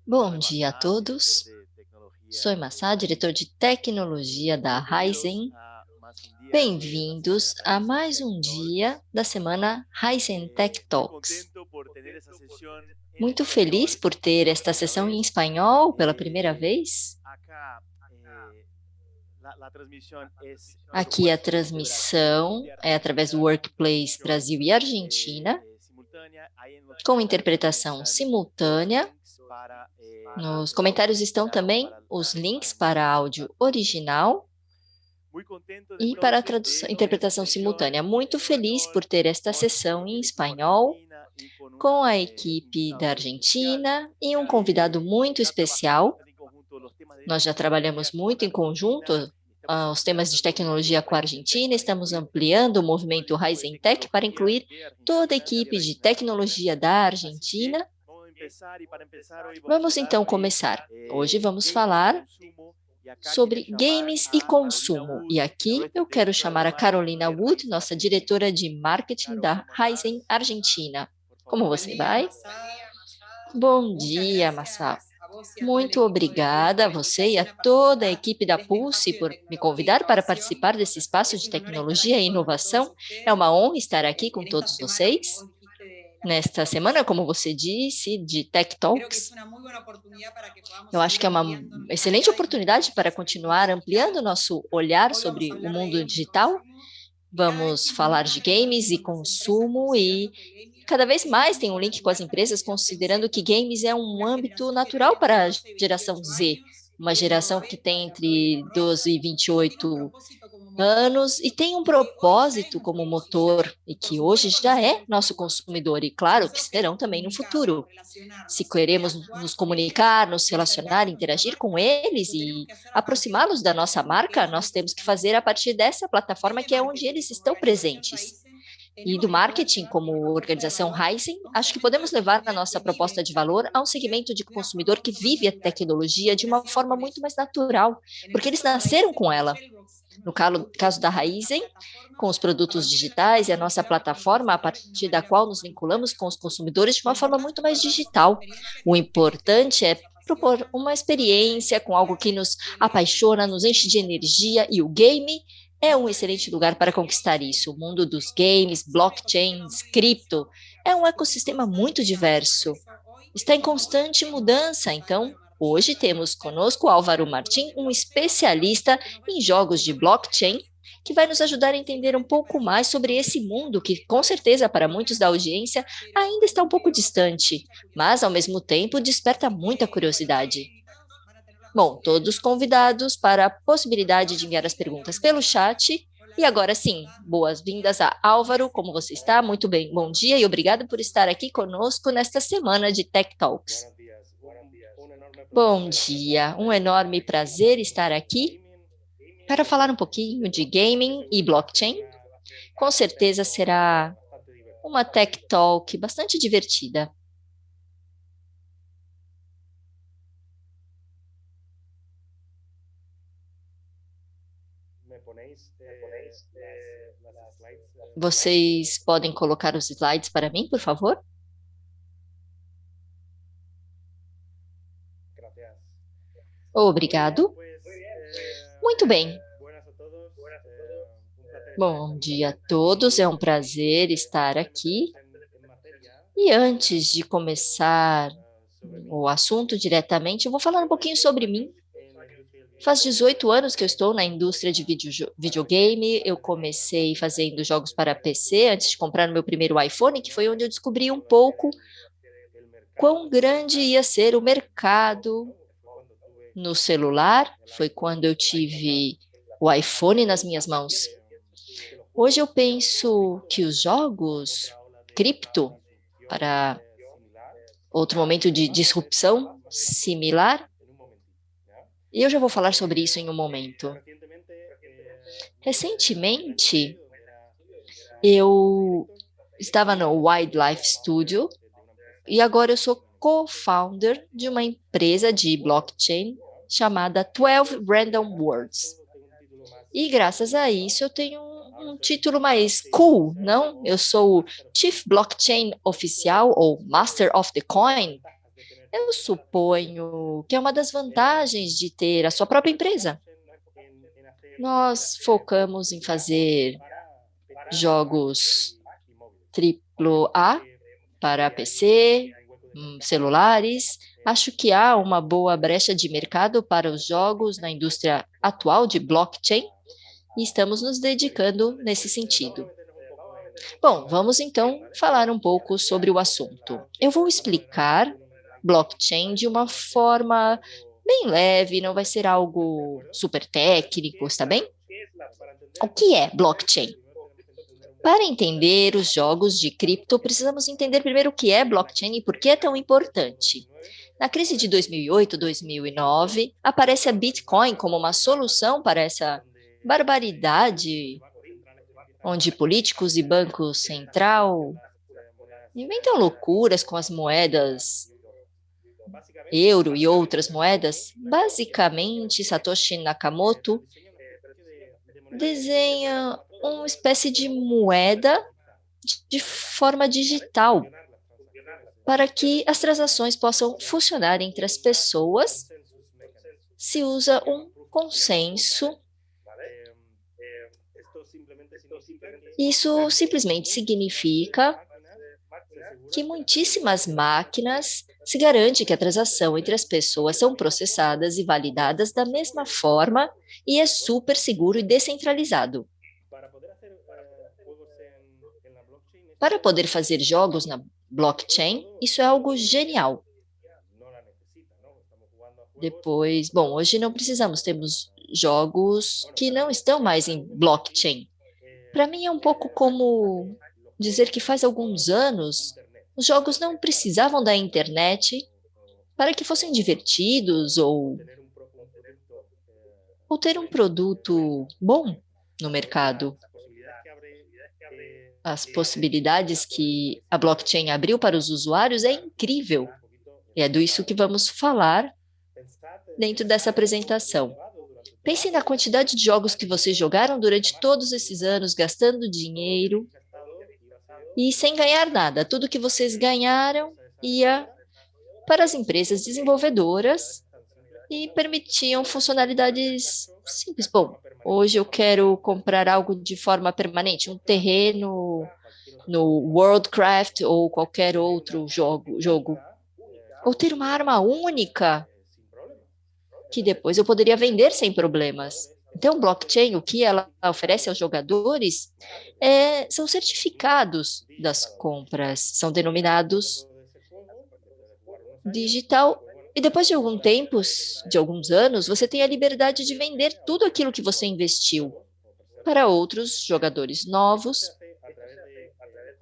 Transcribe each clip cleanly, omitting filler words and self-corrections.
Bom dia a todos. Sou Massá, diretor de tecnologia da Raizen. Bem-vindos a mais um dia da semana Raizen Tech Talks. Muito feliz por ter esta sessão em espanhol pela primeira vez. Aqui a transmissão é através do Workplace Brasil e Argentina, com interpretação simultânea. Nos comentários estão também os links para áudio original e para a interpretação simultânea. Muito feliz por ter esta sessão em espanhol, com a equipe da Argentina e um convidado muito especial. Nós já trabalhamos muito em conjunto os temas de tecnologia com a Argentina, estamos ampliando o movimento Raizen Tech para incluir toda a equipe de tecnologia da Argentina. Vamos então começar. Hoje vamos falar sobre games e consumo. E aqui eu quero chamar a Carolina Wood, nossa diretora de marketing da Raizen Argentina. Como você vai? Bom dia, Massá. Muito obrigada a você e a toda a equipe da Pulse por me convidar para participar desse espaço de tecnologia e inovação. É uma honra estar aqui com todos vocês. Nesta semana, como você disse, de Tech Talks, eu acho que é uma excelente oportunidade para continuar ampliando nosso olhar sobre o mundo digital. Vamos falar de games e consumo e cada vez mais tem um link com as empresas, considerando que games é um âmbito natural para a geração Z, uma geração que tem entre 12 e 28 anos e tem um propósito como motor e que hoje já é nosso consumidor e claro que serão também no futuro. Se queremos nos comunicar, nos relacionar, interagir com eles e aproximá-los da nossa marca, nós temos que fazer a partir dessa plataforma que é onde eles estão presentes. E do marketing, como organização Raizen, acho que podemos levar a nossa proposta de valor a um segmento de consumidor que vive a tecnologia de uma forma muito mais natural, porque eles nasceram com ela. No caso da Raizen, com os produtos digitais e a nossa plataforma, a partir da qual nos vinculamos com os consumidores de uma forma muito mais digital. O importante é propor uma experiência com algo que nos apaixona, nos enche de energia, e o game é um excelente lugar para conquistar isso. O mundo dos games, blockchains, cripto, é um ecossistema muito diverso. Está em constante mudança, então hoje temos conosco Álvaro Martim, um especialista em jogos de blockchain, que vai nos ajudar a entender um pouco mais sobre esse mundo que, com certeza, para muitos da audiência, ainda está um pouco distante, mas, ao mesmo tempo, desperta muita curiosidade. Bom, todos convidados para a possibilidade de enviar as perguntas pelo chat. E agora sim, boas-vindas a Álvaro, como você está? Muito bem, bom dia e obrigado por estar aqui conosco nesta semana de Tech Talks. Bom dia, um enorme prazer estar aqui para falar um pouquinho de gaming e blockchain. Com certeza será uma Tech Talk bastante divertida. Vocês podem colocar os slides para mim, por favor? Obrigado. Muito bem. Bom dia a todos, é um prazer estar aqui. E antes de começar o assunto diretamente, eu vou falar um pouquinho sobre mim. Faz 18 anos que eu estou na indústria de videogame. Eu comecei fazendo jogos para PC antes de comprar o meu primeiro iPhone, que foi onde eu descobri um pouco quão grande ia ser o mercado no celular. Foi quando eu tive o iPhone nas minhas mãos. Hoje eu penso que os jogos cripto, para outro momento de disrupção similar, e eu já vou falar sobre isso em um momento. Recentemente, eu estava no Wildlife Studio e agora eu sou co-founder de uma empresa de blockchain chamada 12 Random Words. E graças a isso eu tenho um título mais cool, não? Eu sou o Chief Blockchain Oficial ou Master of the Coin Eu suponho que é uma das vantagens de ter a sua própria empresa. Nós focamos em fazer jogos AAA para PC, celulares. Acho que há uma boa brecha de mercado para os jogos na indústria atual de blockchain e estamos nos dedicando nesse sentido. Bom, vamos então falar um pouco sobre o assunto. Eu vou explicar blockchain de uma forma bem leve, não vai ser algo super técnico, está bem? O que é blockchain? Para entender os jogos de cripto, precisamos entender primeiro o que é blockchain e por que é tão importante. Na crise de 2008, 2009, aparece a Bitcoin como uma solução para essa barbaridade, onde políticos e Banco Central inventam loucuras com as moedas euro e outras moedas. Basicamente, Satoshi Nakamoto desenha uma espécie de moeda de forma digital para que as transações possam funcionar entre as pessoas. Se usa um consenso. Isso simplesmente significa que muitíssimas máquinas se garante que a transação entre as pessoas são processadas e validadas da mesma forma e é super seguro e descentralizado. Para poder fazer jogos na blockchain, isso é algo genial. Depois, bom, hoje não precisamos, temos jogos que não estão mais em blockchain. Para mim é um pouco como dizer que faz alguns anos os jogos não precisavam da internet para que fossem divertidos ou ter um produto bom no mercado. As possibilidades que a blockchain abriu para os usuários é incrível. E é disso que vamos falar dentro dessa apresentação. Pense na quantidade de jogos que vocês jogaram durante todos esses anos, gastando dinheiro e sem ganhar nada. Tudo que vocês ganharam ia para as empresas desenvolvedoras e permitiam funcionalidades simples. Bom, hoje eu quero comprar algo de forma permanente, um terreno no Worldcraft ou qualquer outro jogo. Ou ter uma arma única que depois eu poderia vender sem problemas. Então, blockchain, o que ela oferece aos jogadores são certificados das compras, são denominados digital. E depois de algum tempo, de alguns anos, você tem a liberdade de vender tudo aquilo que você investiu para outros jogadores novos.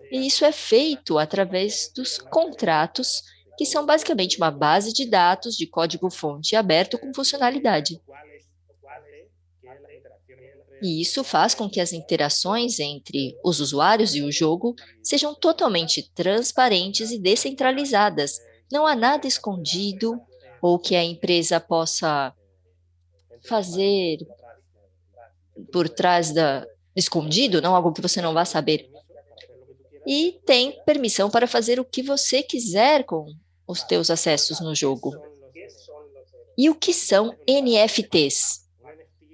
E isso é feito através dos contratos, que são basicamente uma base de dados de código-fonte aberto com funcionalidade. E isso faz com que as interações entre os usuários e o jogo sejam totalmente transparentes e descentralizadas. Não há nada escondido ou que a empresa possa fazer por trás escondido, não algo que você não vai saber. E tem permissão para fazer o que você quiser com os teus acessos no jogo. E o que são NFTs?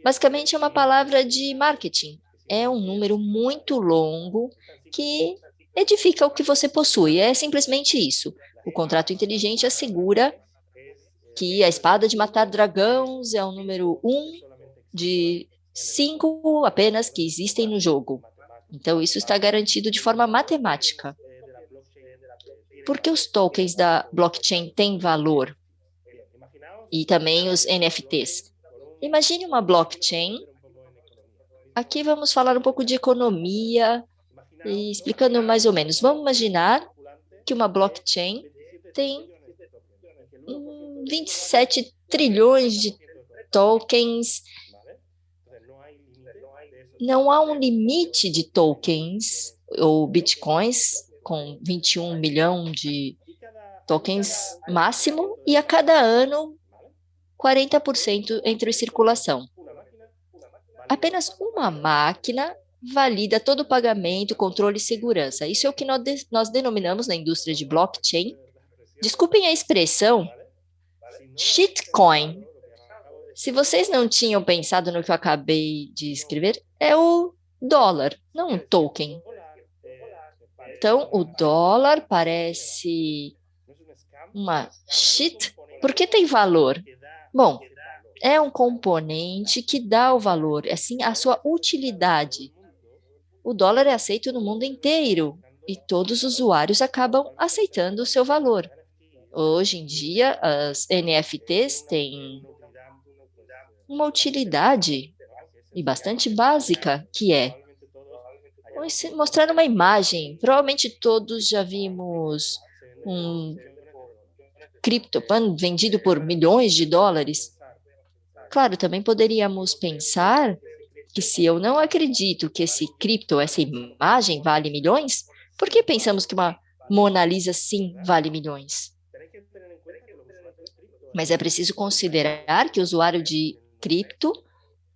Basicamente é uma palavra de marketing. É um número muito longo que edifica o que você possui. É simplesmente isso. O contrato inteligente assegura que a espada de matar dragões é o número 1 de 5 apenas que existem no jogo. Então, isso está garantido de forma matemática. Por que os tokens da blockchain têm valor? E também os NFTs. Imagine uma blockchain. Aqui vamos falar um pouco de economia, e explicando mais ou menos. Vamos imaginar que uma blockchain tem 27 trilhões de tokens. Não há um limite de tokens ou bitcoins com 21 milhões de tokens máximo e a cada ano 40% entra em circulação. Apenas uma máquina valida todo o pagamento, controle e segurança. Isso é o que nós denominamos na indústria de blockchain Desculpem a expressão, shitcoin. Se vocês não tinham pensado no que eu acabei de escrever, é o dólar, não um token. Então, o dólar parece uma shit, porque tem valor. Bom, é um componente que dá o valor, assim, a sua utilidade. O dólar é aceito no mundo inteiro e todos os usuários acabam aceitando o seu valor. Hoje em dia, as NFTs têm uma utilidade e bastante básica, que é mostrar uma imagem. Provavelmente todos já vimos um CryptoPan vendido por milhões de dólares. Claro, também poderíamos pensar que se eu não acredito que esse cripto, essa imagem vale milhões, por que pensamos que uma Mona Lisa sim vale milhões? Mas é preciso considerar que o usuário de cripto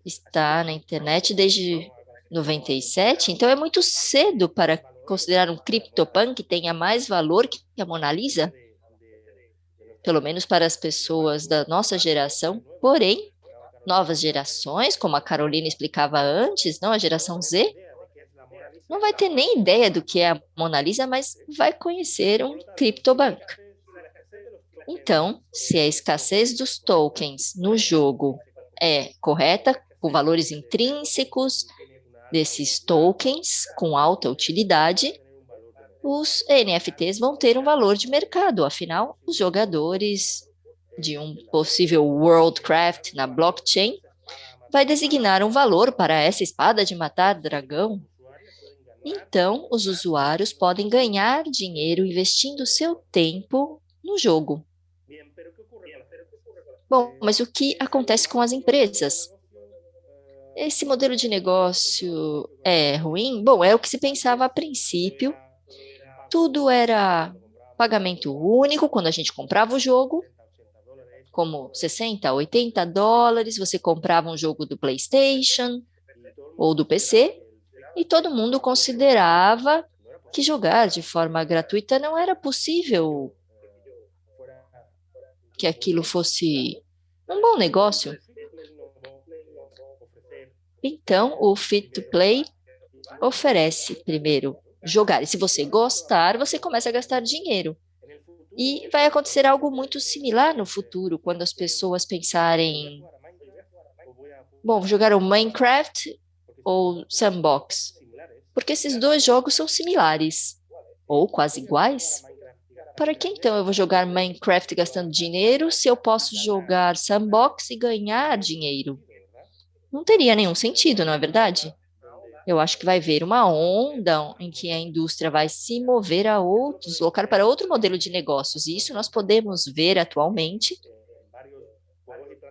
está na internet desde 97, então é muito cedo para considerar um CryptoPan que tenha mais valor que a Mona Lisa, pelo menos para as pessoas da nossa geração. Porém, novas gerações, como a Carolina explicava antes, não a geração Z, não vai ter nem ideia do que é a Mona Lisa, mas vai conhecer um CryptoBank. Então, se a escassez dos tokens no jogo é correta, com valores intrínsecos desses tokens com alta utilidade, os NFTs vão ter um valor de mercado. Afinal, os jogadores de um possível Worldcraft na blockchain vai designar um valor para essa espada de matar dragão. Então, os usuários podem ganhar dinheiro investindo seu tempo no jogo. Bom, mas o que acontece com as empresas? Esse modelo de negócio é ruim? Bom, é o que se pensava a princípio. Tudo era pagamento único quando a gente comprava o jogo, como 60, 80 dólares, você comprava um jogo do PlayStation ou do PC, e todo mundo considerava que jogar de forma gratuita não era possível, que aquilo fosse um bom negócio. Então, o Fit to Play oferece, primeiro, jogar. E se você gostar, você começa a gastar dinheiro. E vai acontecer algo muito similar no futuro, quando as pessoas pensarem, bom, vou jogar o Minecraft ou Sandbox, porque esses dois jogos são similares, ou quase iguais. Para que então eu vou jogar Minecraft gastando dinheiro se eu posso jogar Sandbox e ganhar dinheiro? Não teria nenhum sentido, não é verdade? Eu acho que vai haver uma onda em que a indústria vai se mover a outros, deslocar para outro modelo de negócios. E isso nós podemos ver atualmente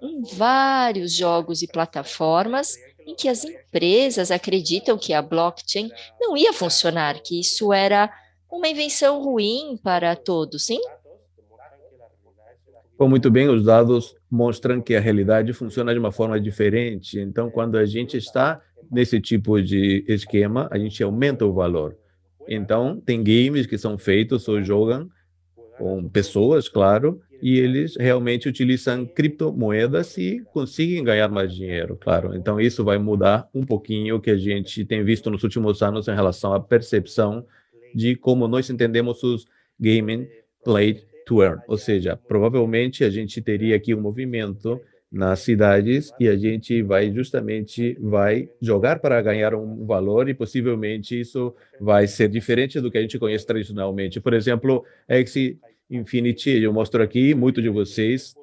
em vários jogos e plataformas em que as empresas acreditam que a blockchain não ia funcionar, que isso era uma invenção ruim para todos, sim? Bom, muito bem, os dados mostram que a realidade funciona de uma forma diferente. Então, quando a gente está nesse tipo de esquema, a gente aumenta o valor. Então, tem games que são feitos ou jogam com pessoas, claro, e eles realmente utilizam criptomoedas e conseguem ganhar mais dinheiro, claro. Então, isso vai mudar um pouquinho o que a gente tem visto nos últimos anos em relação à percepção de como nós entendemos os gaming play to earn. Ou seja, provavelmente a gente teria aqui um movimento nas cidades e a gente vai jogar para ganhar um valor e possivelmente isso vai ser diferente do que a gente conhece tradicionalmente. Por exemplo, Axie Infinity, eu mostro aqui, muitos de vocês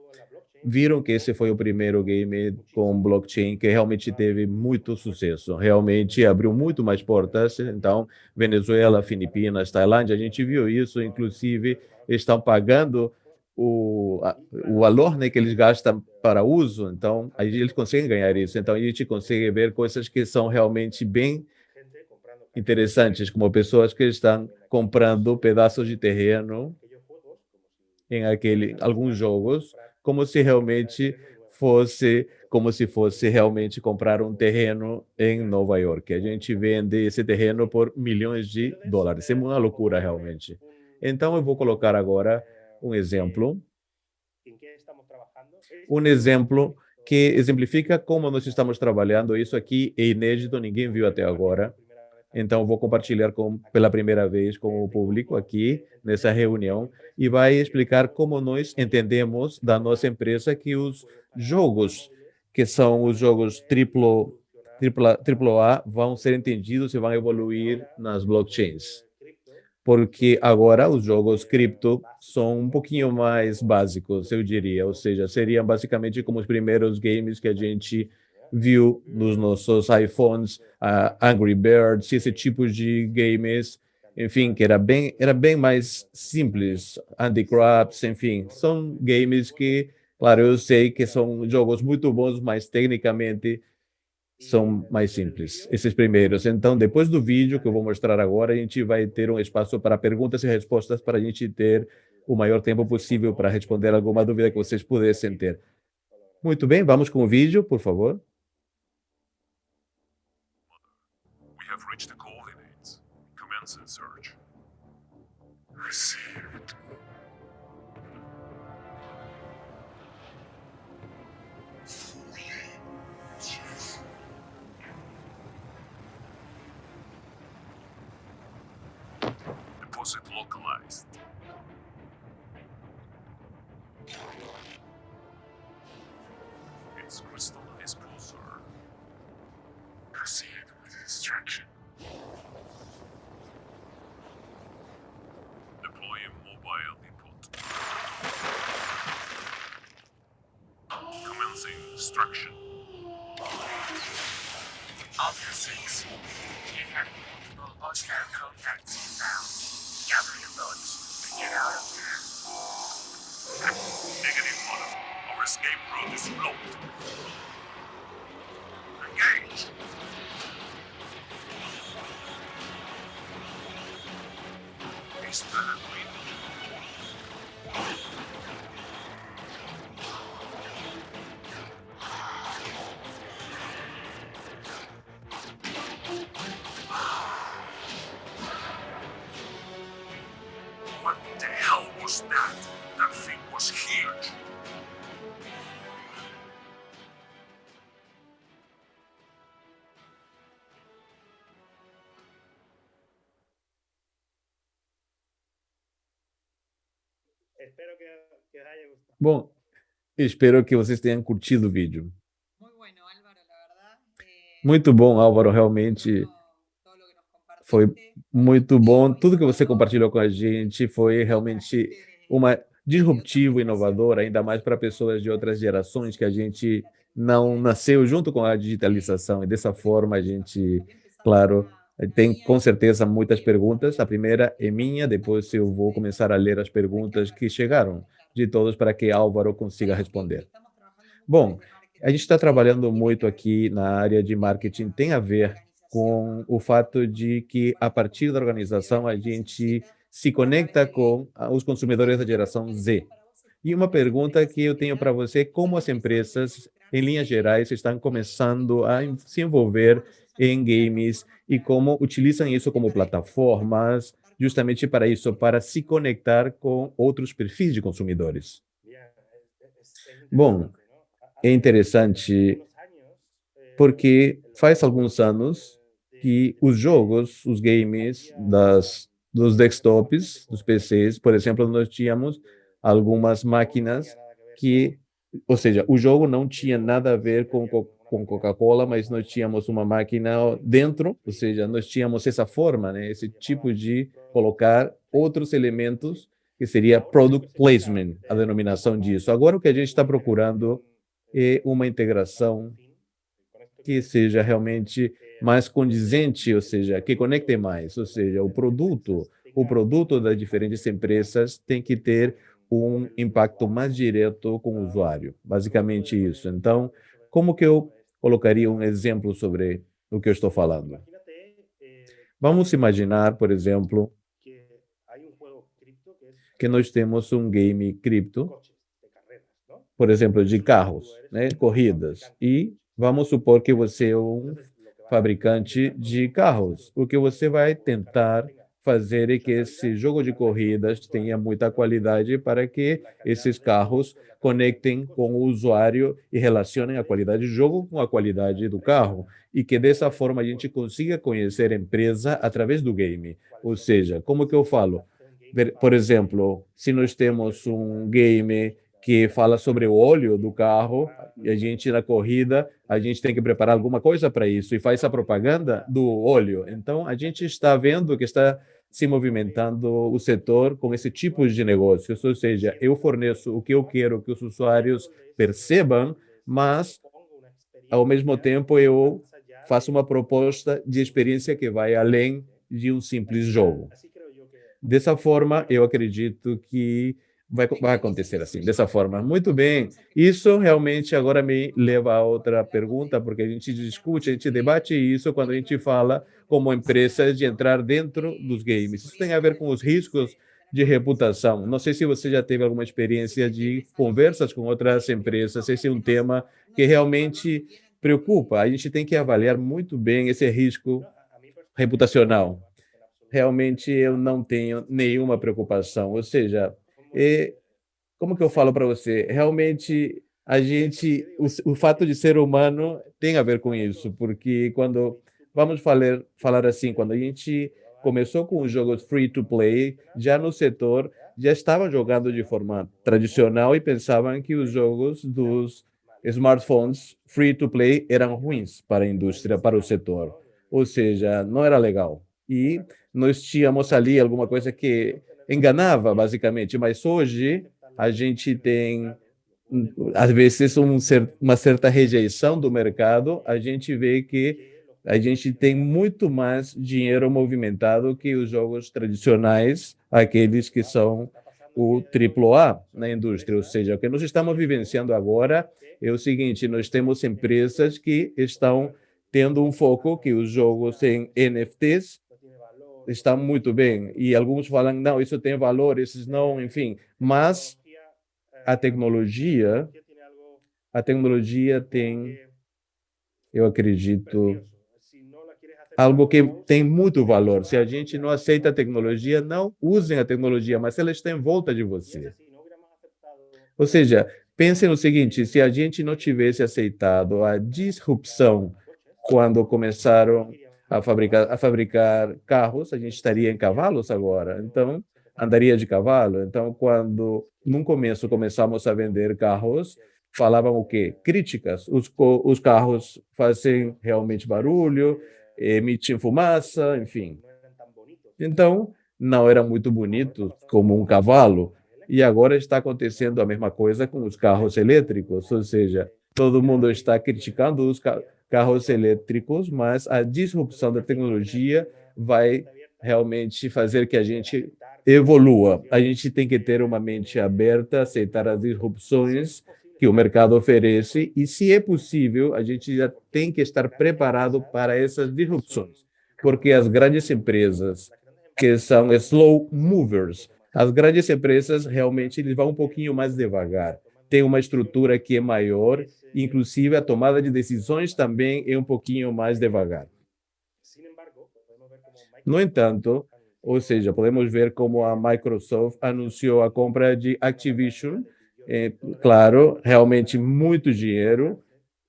viram que esse foi o primeiro game com blockchain que realmente teve muito sucesso, realmente abriu muito mais portas. Então, Venezuela, Filipinas, Tailândia, a gente viu isso, inclusive estão pagando o valor, né, que eles gastam para uso, então aí eles conseguem ganhar isso. Então a gente consegue ver coisas que são realmente bem interessantes, como pessoas que estão comprando pedaços de terreno em alguns jogos, como se realmente fosse realmente comprar um terreno em Nova York. A gente vende esse terreno por milhões de dólares. É uma loucura realmente. Então eu vou colocar agora um exemplo que exemplifica como nós estamos trabalhando. Isso aqui é inédito, ninguém viu até agora. Então, vou compartilhar pela primeira vez com o público aqui nessa reunião e vai explicar como nós entendemos da nossa empresa que os jogos, que são os jogos triplo A, vão ser entendidos e vão evoluir nas blockchains. Porque agora os jogos cripto são um pouquinho mais básicos, eu diria, ou seja, seriam basicamente como os primeiros games que a gente viu nos nossos iPhones, Angry Birds, esse tipo de games, enfim, que era bem mais simples, Handicrafts, enfim, são games que, claro, eu sei que são jogos muito bons, mas tecnicamente são mais simples, esses primeiros. Então, depois do vídeo que eu vou mostrar agora, a gente vai ter um espaço para perguntas e respostas para a gente ter o maior tempo possível para responder alguma dúvida que vocês pudessem ter. Muito bem, vamos com o vídeo, por favor. We have reached the coordinates. Commence the search. Received. Deposit localized. It's crystallized pulsar. Proceed with extraction. Deploying mobile input. Commencing extraction. Alpha 6. You have multiple hostile contacts inbound. Gather your boats and get out of there. Negative, Mother. Our escape route is blocked. Engage. Is that agreed? What the hell was that? That thing was huge. Bom, espero que vocês tenham curtido o vídeo. Muito bom, Álvaro, realmente foi muito bom. Tudo que você compartilhou com a gente foi realmente uma disruptivo, inovador, ainda mais para pessoas de outras gerações que a gente não nasceu junto com a digitalização. E dessa forma a gente, claro, tem com certeza muitas perguntas. A primeira é minha, depois eu vou começar a ler as perguntas que chegaram de todos para que Álvaro consiga responder. Bom, a gente está trabalhando muito aqui na área de marketing, tem a ver com o fato de que, a partir da organização, a gente se conecta com os consumidores da geração Z. E uma pergunta que eu tenho para você, como as empresas, em linhas gerais, estão começando a se envolver em games e como utilizam isso como plataformas, justamente para isso, para se conectar com outros perfis de consumidores? Bom, é interessante porque faz alguns anos que os jogos, os games dos desktops, dos PCs, por exemplo, nós tínhamos algumas máquinas que, ou seja, o jogo não tinha nada a ver com Coca-Cola, mas nós tínhamos uma máquina dentro, ou seja, nós tínhamos essa forma, né, esse tipo de colocar outros elementos, que seria product placement, a denominação disso. Agora, o que a gente está procurando é uma integração que seja realmente mais condizente, ou seja, que conecte mais, ou seja, o produto das diferentes empresas tem que ter um impacto mais direto com o usuário, basicamente isso. Então, como que eu colocaria um exemplo sobre o que eu estou falando? Vamos imaginar, por exemplo, que nós temos um game cripto, por exemplo, de carros, né, corridas, e vamos supor que você é um fabricante de carros. O que você vai tentar fazer que esse jogo de corridas tenha muita qualidade para que esses carros conectem com o usuário e relacionem a qualidade do jogo com a qualidade do carro, e que dessa forma a gente consiga conhecer a empresa através do game. Ou seja, como que eu falo? Por exemplo, se nós temos um game que fala sobre o óleo do carro, e a gente na corrida, a gente tem que preparar alguma coisa para isso e faz a propaganda do óleo. Então, a gente está vendo que está se movimentando o setor com esse tipo de negócios, ou seja, eu forneço o que eu quero que os usuários percebam, mas, ao mesmo tempo, eu faço uma proposta de experiência que vai além de um simples jogo. Dessa forma, eu acredito que vai acontecer assim, dessa forma. Muito bem. Isso realmente agora me leva a outra pergunta, porque a gente discute, a gente debate isso quando a gente fala como empresa de entrar dentro dos games. Isso tem a ver com os riscos de reputação. Não sei se você já teve alguma experiência de conversas com outras empresas. Esse é um tema que realmente preocupa. A gente tem que avaliar muito bem esse risco reputacional. Realmente eu não tenho nenhuma preocupação. Ou seja, como que eu falo para você? Realmente o fato de ser humano tem a ver com isso, porque quando vamos falar assim, quando a gente começou com os jogos free to play, já no setor já estavam jogando de forma tradicional e pensavam que os jogos dos smartphones free to play eram ruins para a indústria, para o setor. Ou seja, não era legal. E nós tínhamos ali alguma coisa que enganava, basicamente, mas hoje a gente tem, às vezes, uma certa rejeição do mercado. A gente vê que a gente tem muito mais dinheiro movimentado que os jogos tradicionais, aqueles que são o AAA na indústria. Ou seja, o que nós estamos vivenciando agora é o seguinte: nós temos empresas que estão tendo um foco que os jogos em NFTs estão muito bem, e alguns falam, não, isso tem valor, esses não, enfim, mas a tecnologia, a tecnologia tem, eu acredito, algo que tem muito valor. Se a gente não aceita a tecnologia, não usem a tecnologia, mas ela está em volta de você. Ou seja, pensem no seguinte: se a gente não tivesse aceitado a disrupção quando começaram a fabricar carros, a gente estaria em cavalos agora. Então, andaria de cavalo. Então, quando no começo começamos a vender carros, falavam o quê? Críticas. Os carros fazem realmente barulho, emitem fumaça, enfim. Então, não era muito bonito como um cavalo. E agora está acontecendo a mesma coisa com os carros elétricos, ou seja, todo mundo está criticando os carros elétricos, mas a disrupção da tecnologia vai realmente fazer que a gente evolua. A gente tem que ter uma mente aberta, aceitar as disrupções que o mercado oferece, e, se é possível, a gente já tem que estar preparado para essas disrupções, porque as grandes empresas, que são slow movers, as grandes empresas realmente eles vão um pouquinho mais devagar. Tem uma estrutura que é maior, inclusive a tomada de decisões também é um pouquinho mais devagar. No entanto, ou seja, podemos ver como a Microsoft anunciou a compra de Activision, claro, realmente muito dinheiro,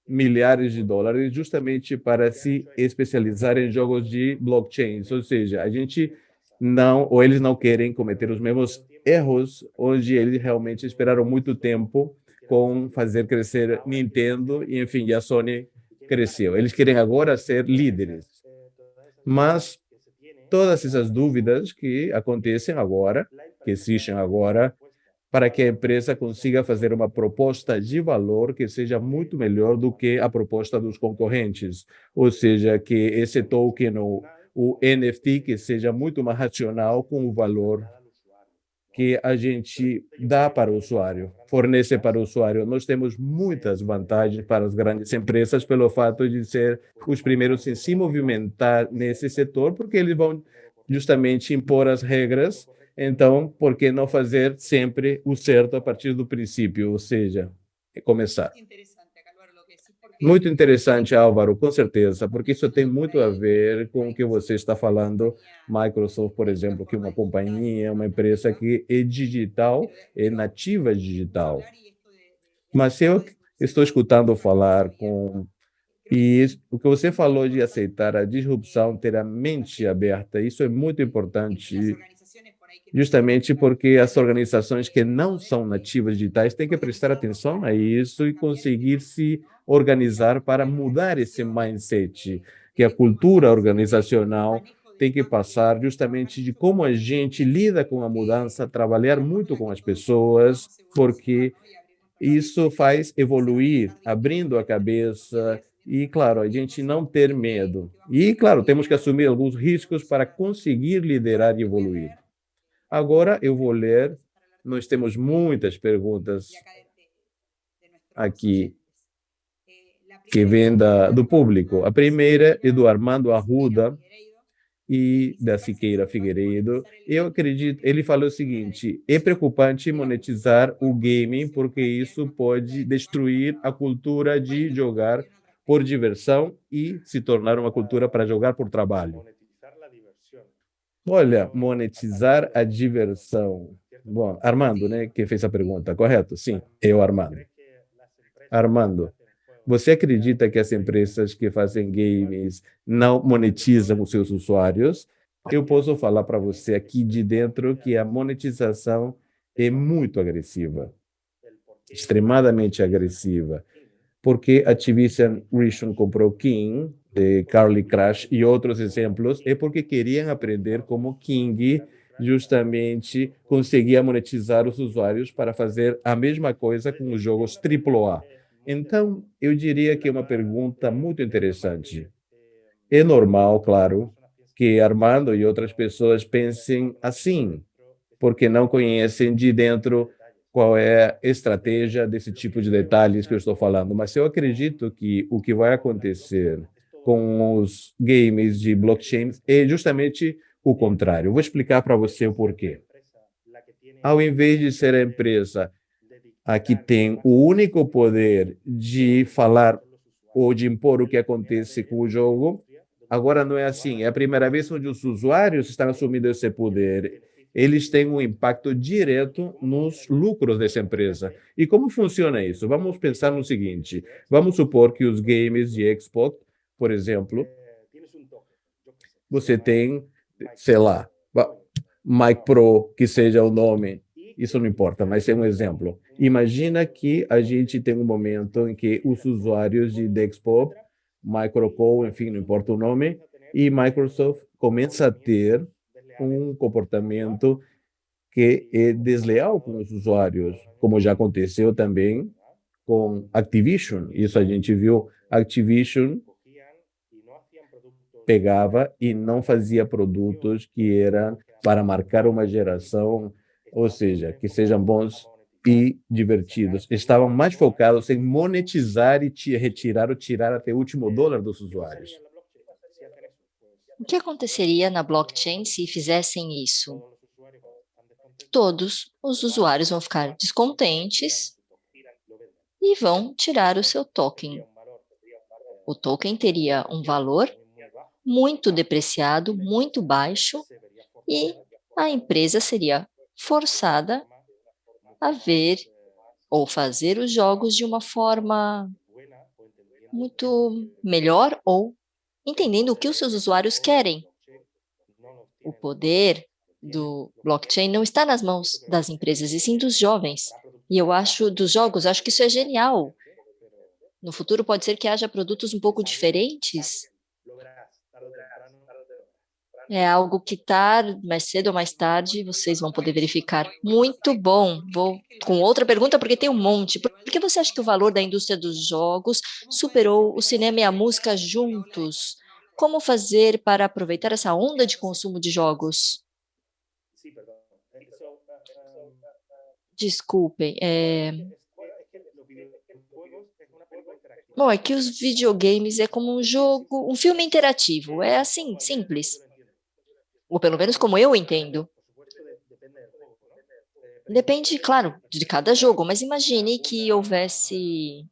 milhares de dólares, justamente para se especializar em jogos de blockchain. Ou seja, a gente não, ou eles não querem cometer os mesmos erros, onde eles realmente esperaram muito tempo com fazer crescer Nintendo, e enfim, e a Sony cresceu. Eles querem agora ser líderes. Mas todas essas dúvidas que acontecem agora, que existem agora, para que a empresa consiga fazer uma proposta de valor que seja muito melhor do que a proposta dos concorrentes. Ou seja, que esse token, o NFT, que seja muito mais racional com o valor que a gente dá para o usuário, fornece para o usuário. Nós temos muitas vantagens para as grandes empresas pelo fato de ser os primeiros em se movimentar nesse setor, porque eles vão justamente impor as regras. Então, por que não fazer sempre o certo a partir do princípio, ou seja, começar? Muito interessante, Álvaro, com certeza, porque isso tem muito a ver com o que você está falando. Microsoft, por exemplo, que é uma companhia, uma empresa que é digital, é nativa digital. Mas eu estou escutando falar com. O que você falou de aceitar a disrupção, ter a mente aberta, isso é muito importante, justamente porque as organizações que não são nativas digitais têm que prestar atenção a isso e conseguir se organizar para mudar esse mindset, que a cultura organizacional tem que passar justamente de como a gente lida com a mudança, trabalhar muito com as pessoas, porque isso faz evoluir, abrindo a cabeça e, claro, a gente não ter medo. E, claro, temos que assumir alguns riscos para conseguir liderar e evoluir. Agora eu vou ler, nós temos muitas perguntas aqui que vêm do público. A primeira é do Armando Arruda e da Siqueira Figueiredo. Eu acredito, ele falou o seguinte: é preocupante monetizar o gaming porque isso pode destruir a cultura de jogar por diversão e se tornar uma cultura para jogar por trabalho. Olha, monetizar a diversão. Bom, Armando, né, que fez a pergunta, correto? Sim, eu, Armando. Armando, você acredita que as empresas que fazem games não monetizam os seus usuários? Eu posso falar para você aqui de dentro que a monetização é muito agressiva, extremadamente agressiva, porque a Activision Reason comprou King, de Carly Crush e outros exemplos, é porque queriam aprender como King justamente conseguia monetizar os usuários para fazer a mesma coisa com os jogos AAA. Então, eu diria que é uma pergunta muito interessante. É normal, claro, que Armando e outras pessoas pensem assim, porque não conhecem de dentro qual é a estratégia desse tipo de detalhes que eu estou falando. Mas eu acredito que o que vai acontecer com os games de blockchain é justamente o contrário. Eu vou explicar para você o porquê. Ao invés de ser a empresa a que tem o único poder de falar ou de impor o que acontece com o jogo, agora não é assim. É a primeira vez onde os usuários estão assumindo esse poder. Eles têm um impacto direto nos lucros dessa empresa. E como funciona isso? Vamos pensar no seguinte: vamos supor que os games de Xbox, por exemplo, você tem, sei lá, Mike Pro, que seja o nome, isso não importa, mas é um exemplo. Imagina que a gente tem um momento em que os usuários de Dexpop, Microco, enfim, não importa o nome, e Microsoft começa a ter um comportamento que é desleal com os usuários, como já aconteceu também com Activision. Isso a gente viu, Activision pegava e não fazia produtos que eram para marcar uma geração, ou seja, que sejam bons e divertidos. Estavam mais focados em monetizar e retirar ou tirar até o último dólar dos usuários. O que aconteceria na blockchain se fizessem isso? Todos os usuários vão ficar descontentes e vão tirar o seu token. O token teria um valor muito depreciado, muito baixo, e a empresa seria forçada a ver ou fazer os jogos de uma forma muito melhor ou entendendo o que os seus usuários querem. O poder do blockchain não está nas mãos das empresas, e sim dos jovens. E eu acho, dos jogos, acho que isso é genial. No futuro pode ser que haja produtos um pouco diferentes. É algo que mais cedo ou mais tarde vocês vão poder verificar. Muito bom. Vou com outra pergunta, porque tem um monte. Por que você acha que o valor da indústria dos jogos superou o cinema e a música juntos? Como fazer para aproveitar essa onda de consumo de jogos? Desculpem. Bom, é que os videogames é como um jogo, um filme interativo. É assim, simples. Ou pelo menos como eu entendo. Depende, claro, de cada jogo, mas imagine que houvesse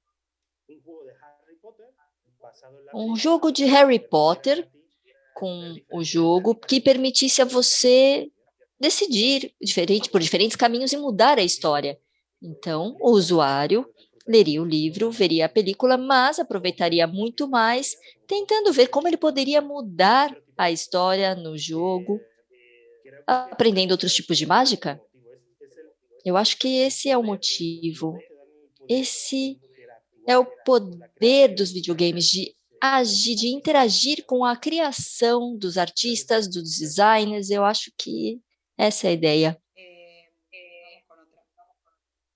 um jogo de Harry Potter com o jogo que permitisse a você decidir por diferentes caminhos e mudar a história. Então, o usuário leria o livro, veria a película, mas aproveitaria muito mais tentando ver como ele poderia mudar a história no jogo, aprendendo outros tipos de mágica. Eu acho que esse é o motivo. Esse é o poder dos videogames de agir, de interagir com a criação dos artistas, dos designers. Eu acho que essa é a ideia.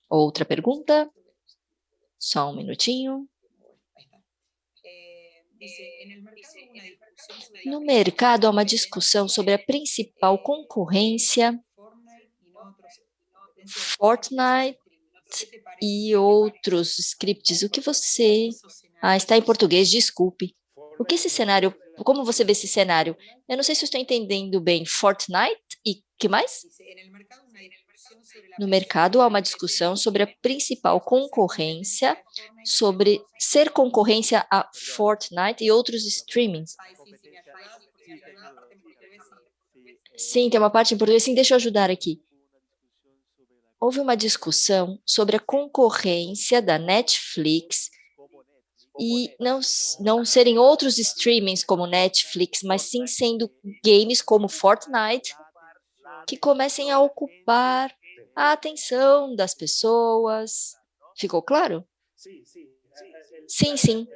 Outra pergunta? Só um minutinho. No mercado, há uma discussão sobre a principal concorrência, Fortnite e outros scripts. O que você... está em português, desculpe. O que esse cenário... Como você vê esse cenário? Eu não sei se eu estou entendendo bem. Fortnite e que mais? No mercado, há uma discussão sobre a principal concorrência, sobre ser concorrência a Fortnite e outros streamings. Sim, tem uma parte em português. Sim, deixa eu ajudar aqui. Houve uma discussão sobre a concorrência da Netflix e não serem outros streamings como Netflix, mas sim sendo games como Fortnite que comecem a ocupar a atenção das pessoas. Ficou claro? Sim, sim.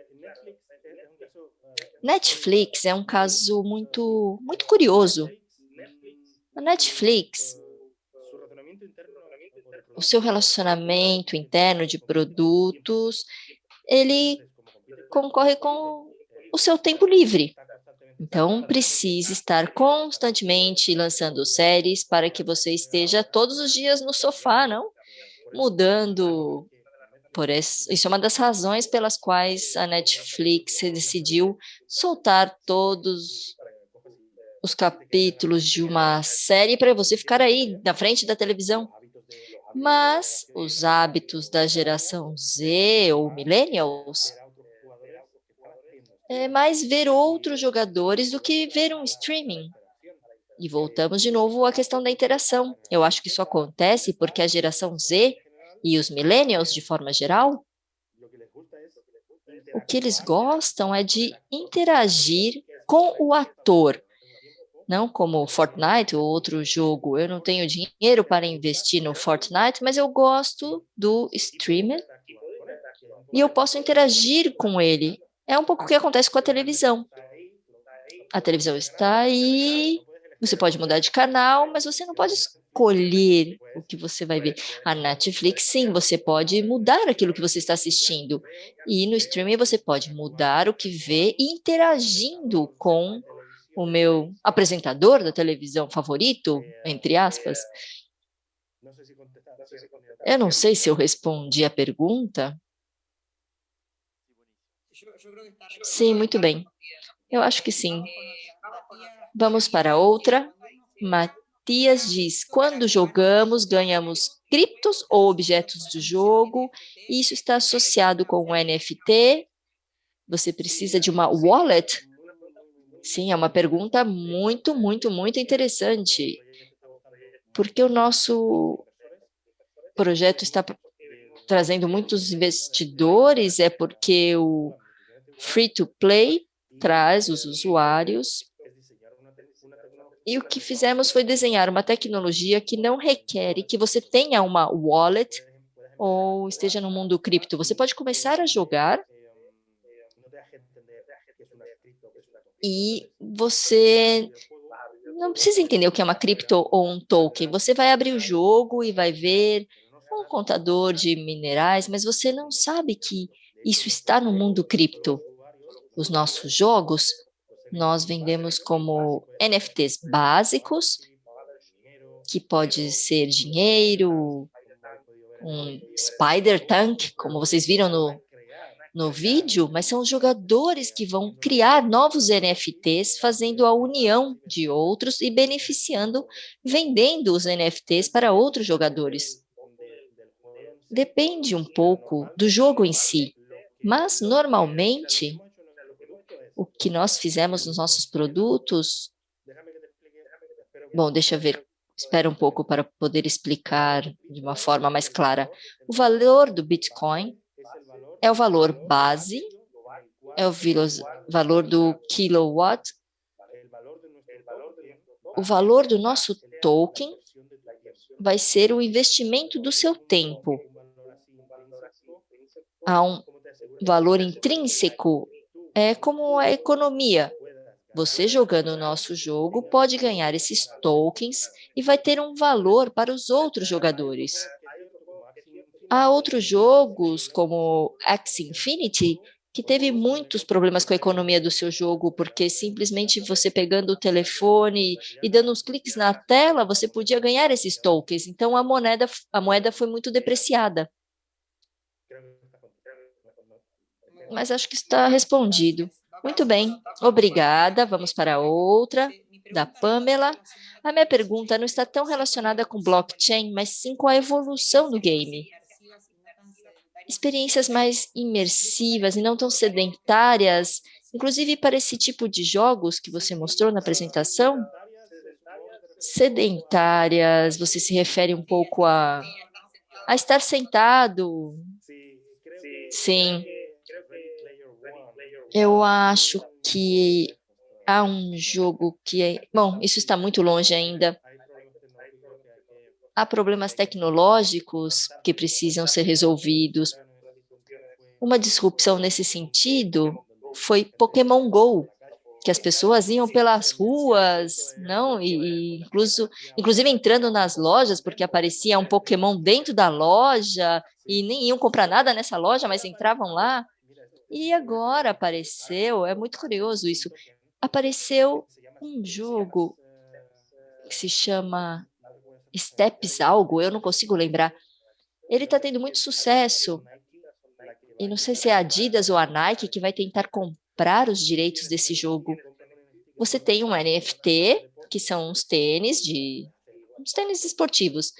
Netflix é um caso muito curioso. A Netflix, o seu relacionamento interno de produtos, ele concorre com o seu tempo livre. Então, precisa estar constantemente lançando séries para que você esteja todos os dias no sofá, não? Mudando. Isso é uma das razões pelas quais a Netflix decidiu soltar todos os capítulos de uma série para você ficar aí na frente da televisão. Mas os hábitos da geração Z ou millennials é mais ver outros jogadores do que ver um streaming. E voltamos de novo à questão da interação. Eu acho que isso acontece porque a geração Z e os millennials, de forma geral, o que eles gostam é de interagir com o ator, não como Fortnite ou outro jogo. Eu não tenho dinheiro para investir no Fortnite, mas eu gosto do streamer e eu posso interagir com ele. É um pouco o que acontece com a televisão. A televisão está aí, você pode mudar de canal, mas você não pode escolher o que você vai ver. A Netflix, sim, você pode mudar aquilo que você está assistindo. E no streaming você pode mudar o que vê interagindo com o meu apresentador da televisão favorito, entre aspas. Eu não sei se eu respondi a pergunta. Sim, muito bem. Eu acho que sim. Vamos para outra. Matias diz, quando jogamos, ganhamos criptos ou objetos do jogo. Isso está associado com o NFT. Você precisa de uma wallet? Sim, é uma pergunta muito interessante. Porque o nosso projeto está trazendo muitos investidores, é porque o free-to-play traz os usuários. E o que fizemos foi desenhar uma tecnologia que não requer que você tenha uma wallet ou esteja no mundo cripto. Você pode começar a jogar e você não precisa entender o que é uma cripto ou um token. Você vai abrir o jogo e vai ver um contador de minerais, mas você não sabe que isso está no mundo cripto. Os nossos jogos, nós vendemos como NFTs básicos, que pode ser dinheiro, um spider tank, como vocês viram no vídeo, mas são os jogadores que vão criar novos NFTs, fazendo a união de outros e beneficiando, vendendo os NFTs para outros jogadores. Depende um pouco do jogo em si, mas normalmente O que nós fizemos nos nossos produtos... Bom, deixa eu ver, espera um pouco para poder explicar de uma forma mais clara. O valor do Bitcoin é o valor base, é o valor do kilowatt, o valor do nosso token vai ser o investimento do seu tempo. Há um valor intrínseco, é como a economia. Você jogando o nosso jogo pode ganhar esses tokens e vai ter um valor para os outros jogadores. Há outros jogos, como Axie Infinity, que teve muitos problemas com a economia do seu jogo, porque simplesmente você pegando o telefone e dando uns cliques na tela, você podia ganhar esses tokens. Então, a moeda foi muito depreciada. Mas acho que está respondido. Muito bem, obrigada. Vamos para outra, da Pamela. A minha pergunta não está tão relacionada com blockchain, mas sim com a evolução do game. Experiências mais imersivas e não tão sedentárias, inclusive para esse tipo de jogos que você mostrou na apresentação. Sedentárias, você se refere um pouco a estar sentado. Sim. Eu acho que há um jogo que é... Bom, isso está muito longe ainda. Há problemas tecnológicos que precisam ser resolvidos. Uma disrupção nesse sentido foi Pokémon Go, que as pessoas iam pelas ruas, não, inclusive entrando nas lojas, porque aparecia um Pokémon dentro da loja e nem iam comprar nada nessa loja, mas entravam lá. E agora apareceu, é muito curioso isso, apareceu um jogo que se chama Steps algo, eu não consigo lembrar. Ele está tendo muito sucesso. E não sei se é a Adidas ou a Nike que vai tentar comprar os direitos desse jogo. Você tem um NFT, que são uns tênis esportivos.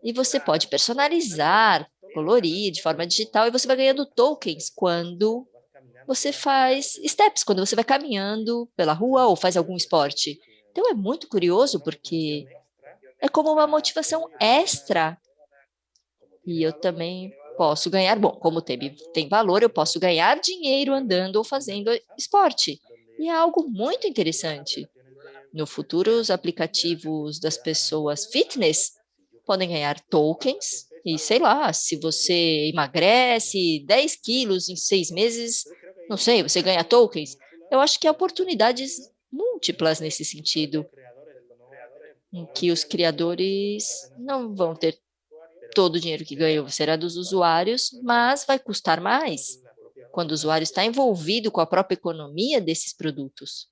E você pode personalizar, colorir de forma digital, e você vai ganhando tokens quando você faz steps, quando você vai caminhando pela rua ou faz algum esporte. Então é muito curioso, porque é como uma motivação extra. E eu também posso ganhar, bom, como tem valor, eu posso ganhar dinheiro andando ou fazendo esporte. E é algo muito interessante. No futuro, os aplicativos das pessoas fitness podem ganhar tokens e, sei lá, se você emagrece 10 quilos em 6 meses, não sei, você ganha tokens. Eu acho que há oportunidades múltiplas nesse sentido, em que os criadores não vão ter todo o dinheiro que ganhou será dos usuários, mas vai custar mais quando o usuário está envolvido com a própria economia desses produtos.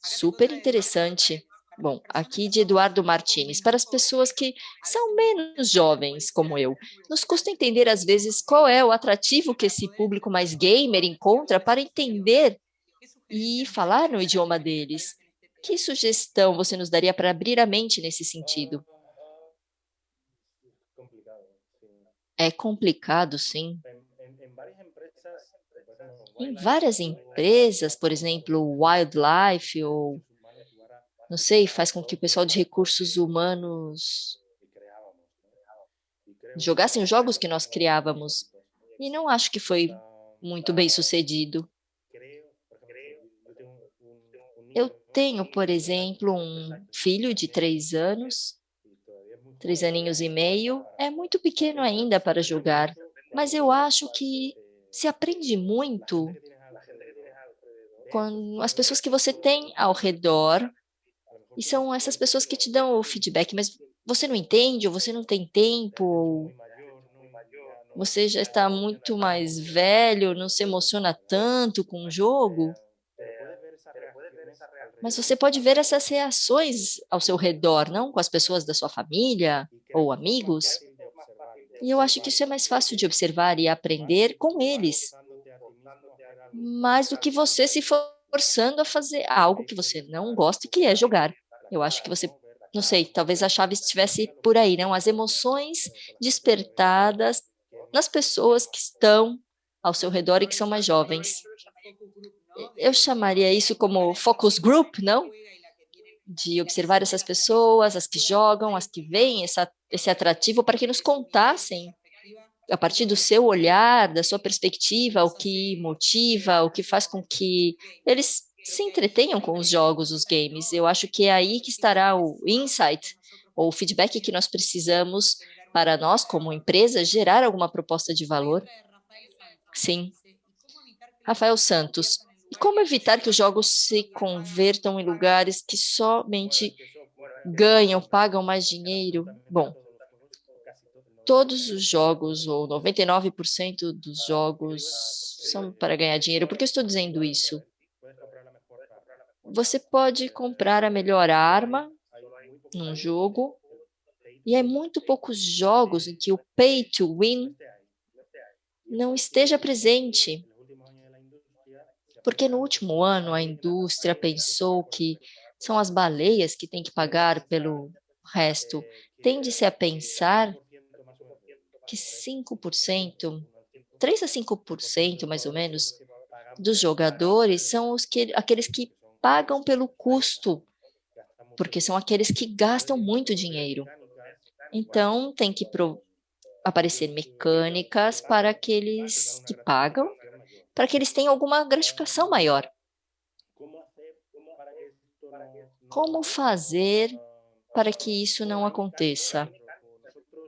Super interessante. Bom, aqui de Eduardo Martins, para as pessoas que são menos jovens, como eu, nos custa entender às vezes qual é o atrativo que esse público mais gamer encontra para entender e falar no idioma deles. Que sugestão você nos daria para abrir a mente nesse sentido? É complicado, sim. Em várias empresas, por exemplo, Wildlife, ou, não sei, faz com que o pessoal de recursos humanos jogassem os jogos que nós criávamos. E não acho que foi muito bem sucedido. Eu tenho, por exemplo, um filho de 3 anos, 3 aninhos e meio, é muito pequeno ainda para jogar, mas eu acho que se aprende muito com as pessoas que você tem ao redor, e são essas pessoas que te dão o feedback, mas você não entende, ou você não tem tempo, ou você já está muito mais velho, não se emociona tanto com o jogo, mas você pode ver essas reações ao seu redor, não com as pessoas da sua família ou amigos. E eu acho que isso é mais fácil de observar e aprender com eles, mais do que você se forçando a fazer algo que você não gosta, que é jogar. Eu acho que você, não sei, talvez a chave estivesse por aí, não? As emoções despertadas nas pessoas que estão ao seu redor e que são mais jovens. Eu chamaria isso como focus group, não? De observar essas pessoas, as que jogam, as que veem esse atrativo, para que nos contassem, a partir do seu olhar, da sua perspectiva, o que motiva, o que faz com que eles se entretenham com os jogos, os games. Eu acho que é aí que estará o insight, ou o feedback que nós precisamos para nós, como empresa, gerar alguma proposta de valor. Sim. Rafael Santos. E como evitar que os jogos se convertam em lugares que somente ganham, pagam mais dinheiro? Bom, todos os jogos, ou 99% dos jogos, são para ganhar dinheiro. Por que eu estou dizendo isso? Você pode comprar a melhor arma num jogo, e há muito poucos jogos em que o pay to win não esteja presente. Porque no último ano a indústria pensou que são as baleias que têm que pagar pelo resto. Tende-se a pensar que 5%, 3 a 5% mais ou menos, dos jogadores são aqueles que pagam pelo custo, porque são aqueles que gastam muito dinheiro. Então, tem que aparecer mecânicas para aqueles que pagam, para que eles tenham alguma gratificação maior. Como fazer para que isso não aconteça?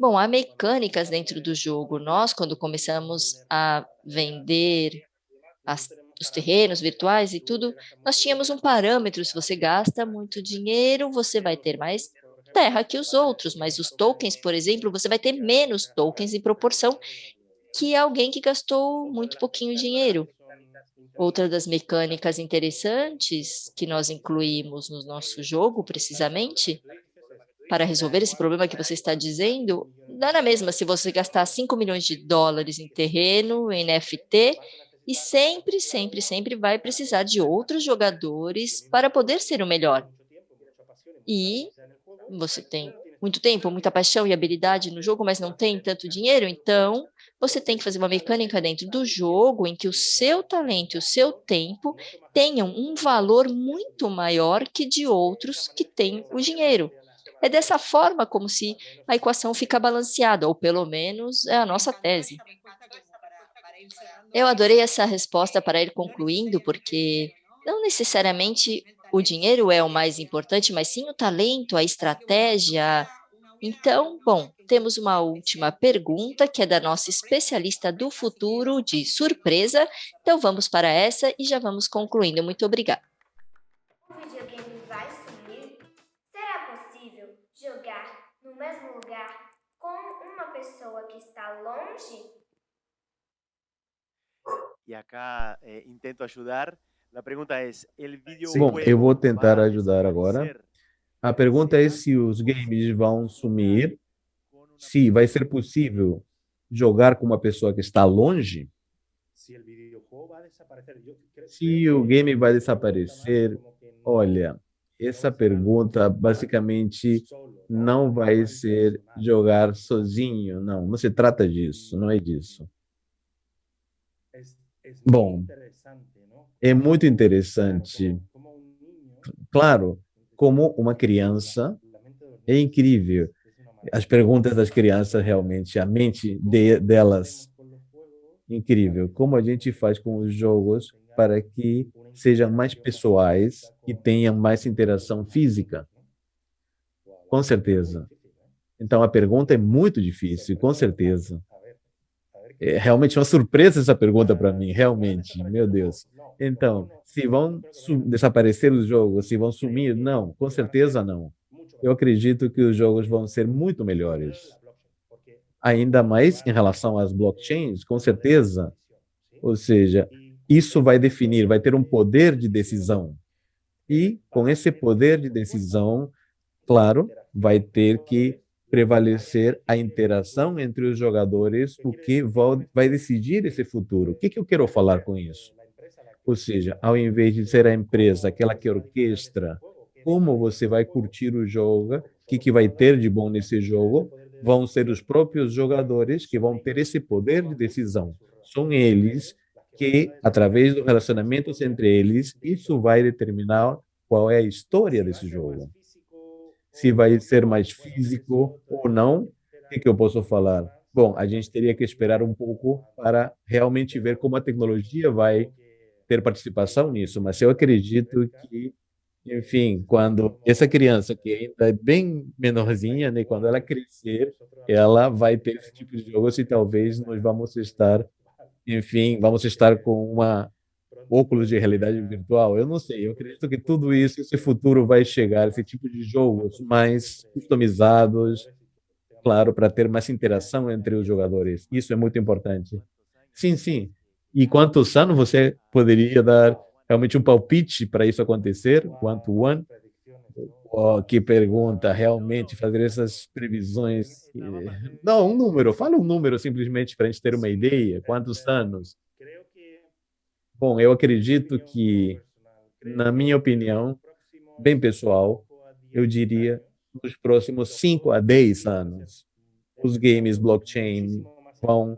Bom, há mecânicas dentro do jogo. Nós, quando começamos a vender os terrenos virtuais e tudo, nós tínhamos um parâmetro. Se você gasta muito dinheiro, você vai ter mais terra que os outros, mas os tokens, por exemplo, você vai ter menos tokens em proporção que alguém que gastou muito pouquinho dinheiro. Outra das mecânicas interessantes que nós incluímos no nosso jogo, precisamente, para resolver esse problema que você está dizendo, dá na mesma se você gastar 5 milhões de dólares em terreno, em NFT, e sempre, sempre, sempre vai precisar de outros jogadores para poder ser o melhor. E você tem muito tempo, muita paixão e habilidade no jogo, mas não tem tanto dinheiro, então você tem que fazer uma mecânica dentro do jogo em que o seu talento e o seu tempo tenham um valor muito maior que de outros que têm o dinheiro. É dessa forma como se a equação fica balanceada, ou pelo menos é a nossa tese. Eu adorei essa resposta para ir concluindo, porque não necessariamente o dinheiro é o mais importante, mas sim o talento, a estratégia. Então, bom, temos uma última pergunta, que é da nossa especialista do futuro, de surpresa. Então, vamos para essa e já vamos concluindo. Muito obrigada. O videogame vai sumir? Será possível jogar no mesmo lugar com uma pessoa que está longe? E acá intento ajudar. A pergunta é: Bom, eu vou tentar ajudar agora. A pergunta é se os games vão sumir, se vai ser possível jogar com uma pessoa que está longe, se o game vai desaparecer. Olha, essa pergunta basicamente não vai ser jogar sozinho, não se trata disso, não é disso. Bom, é muito interessante. Claro, como uma criança, é incrível. As perguntas das crianças, realmente, a mente delas, incrível. Como a gente faz com os jogos para que sejam mais pessoais e tenham mais interação física? Com certeza. Então, a pergunta é muito difícil, com certeza. É realmente uma surpresa essa pergunta para mim, realmente, meu Deus. Então, se vão desaparecer os jogos, se vão sumir? Não, com certeza não. Eu acredito que os jogos vão ser muito melhores. Ainda mais em relação às blockchains, com certeza. Ou seja, isso vai definir, vai ter um poder de decisão. E, com esse poder de decisão, claro, vai ter que prevalecer a interação entre os jogadores, o que vai decidir esse futuro. O que eu quero falar com isso? Ou seja, ao invés de ser a empresa, aquela que orquestra como você vai curtir o jogo, o que vai ter de bom nesse jogo, vão ser os próprios jogadores que vão ter esse poder de decisão São eles que, através dos relacionamentos entre eles, isso vai determinar qual é a história desse jogo. Se vai ser mais físico ou não, o que eu posso falar? Bom, a gente teria que esperar um pouco para realmente ver como a tecnologia vai ter participação nisso, mas eu acredito que, enfim, quando essa criança que ainda é bem menorzinha, né, quando ela crescer, ela vai ter esse tipo de jogos e talvez nós vamos estar, enfim, vamos estar com uma óculos de realidade virtual. Eu não sei, eu acredito que tudo isso, esse futuro vai chegar, esse tipo de jogos mais customizados, claro, para ter mais interação entre os jogadores. Isso é muito importante. Sim, sim. E quantos anos você poderia dar realmente um palpite para isso acontecer? Quanto ano? Oh, que pergunta, realmente fazer essas previsões. Não, um número, fala um número simplesmente para a gente ter uma ideia. Quantos anos? Bom, eu acredito que, na minha opinião, bem pessoal, eu diria nos próximos 5 a 10 anos, os games blockchain vão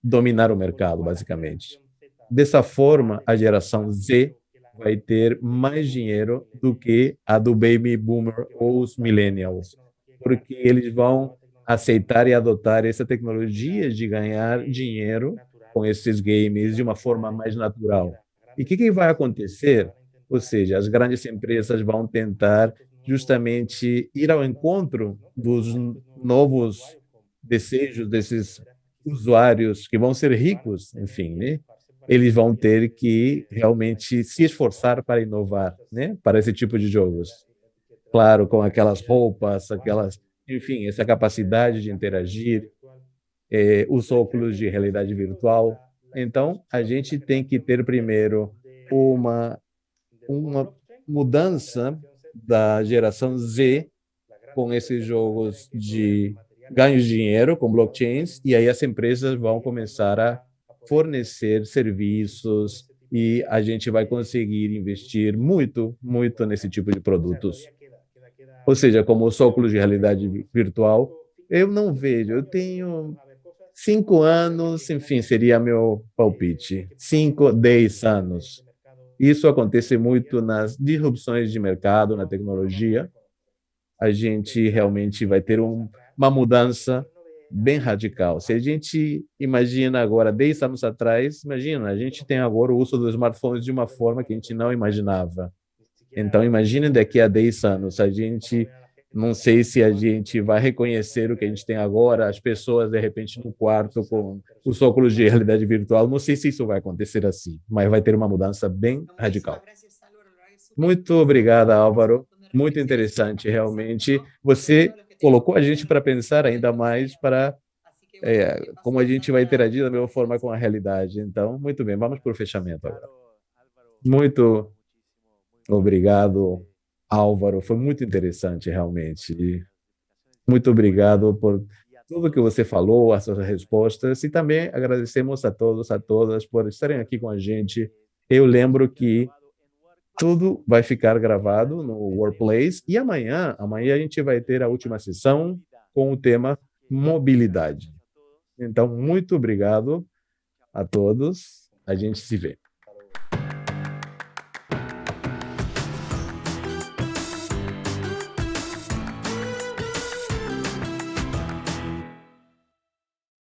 dominar o mercado, basicamente. Dessa forma, a geração Z vai ter mais dinheiro do que a do baby boomer ou os millennials, porque eles vão aceitar e adotar essa tecnologia de ganhar dinheiro com esses games de uma forma mais natural. E o que vai acontecer? Ou seja, as grandes empresas vão tentar justamente ir ao encontro dos novos desejos desses usuários que vão ser ricos, enfim, né? Eles vão ter que realmente se esforçar para inovar, né? Para esse tipo de jogos. Claro, com aquelas roupas, aquelas, enfim, essa capacidade de interagir, os óculos de realidade virtual. Então, a gente tem que ter primeiro uma mudança da geração Z com esses jogos de ganhos de dinheiro com blockchains, e aí as empresas vão começar a fornecer serviços e a gente vai conseguir investir muito, muito nesse tipo de produtos. Ou seja, como os óculos de realidade virtual, eu não vejo, eu tenho 5 anos, enfim, seria meu palpite. 5, 10 anos. Isso acontece muito nas disrupções de mercado, na tecnologia. A gente realmente vai ter uma mudança bem radical. Se a gente imagina agora, 10 anos atrás, imagina, a gente tem agora o uso dos smartphones de uma forma que a gente não imaginava. Então, imagine daqui a 10 anos, a gente, não sei se a gente vai reconhecer o que a gente tem agora, as pessoas, de repente, no quarto com os óculos de realidade virtual, não sei se isso vai acontecer assim, mas vai ter uma mudança bem radical. Muito obrigado, Álvaro. Muito interessante, realmente. Você colocou a gente para pensar ainda mais para como a gente vai interagir da mesma forma com a realidade. Então, muito bem, vamos para o fechamento agora. Muito obrigado, Álvaro. Foi muito interessante, realmente. E muito obrigado por tudo que você falou, as suas respostas, e também agradecemos a todos, a todas, por estarem aqui com a gente. Eu lembro que tudo vai ficar gravado no Workplace e amanhã a gente vai ter a última sessão com o tema mobilidade. Então, muito obrigado a todos. A gente se vê.